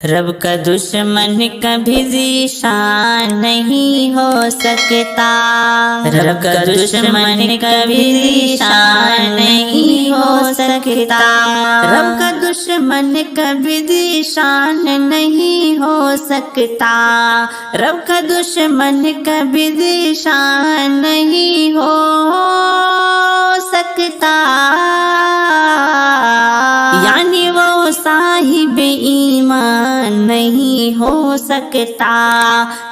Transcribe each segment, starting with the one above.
رب کا دشمن کبھی ذیشان نہیں ہو سکتا، رب کا دشمن کبھی ذیشان نہیں ہو سکتا، رب کا دشمن کبھی ذیشان نہیں ہو سکتا، رب کا دشمن کبھی ذیشان نہیں ہو سکتا، یعنی وہ صاحب ایمان نہیں ہو سکتا،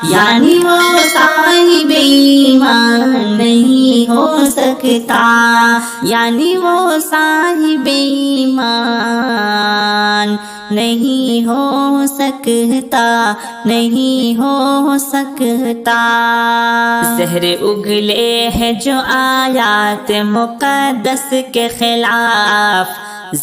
یعنی وہ صاحب ایمان نہیں ہو سکتا، یعنی وہ صاحب ایمان نہیں ہو سکتا، نہیں ہو سکتا۔ زہر اگلے ہیں جو آیات مقدس کے خلاف،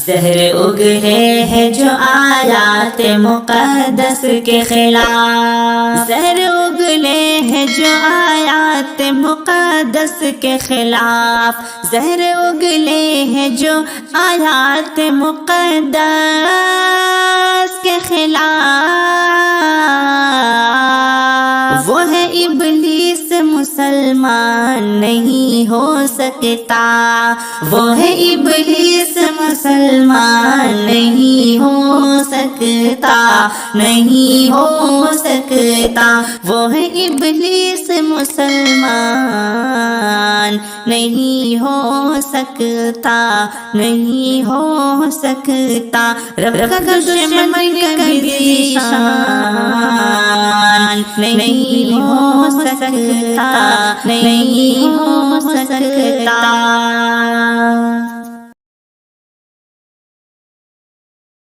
زہر اگلے ہیں جو آیات مقدس کے خلاف، زہر اگلے ہیں جو آیات مقدس کے خلاف، زہر اگلے ہیں جو آیات مقدس کے خلاف، وہ ہے ابلیس مسلمان نہیں ہو سکتا، وہ ہے ابلیس مسلمان نہیں ہو سکتا، نہیں ہو سکتا، وہ ہے ابلیس مسلمان نہیں ہو سکتا، نہیں ہو سکتا، رب کا دشمن کبھی ذیشان نہیں ہو سکتا، نہیں ہو سکتا۔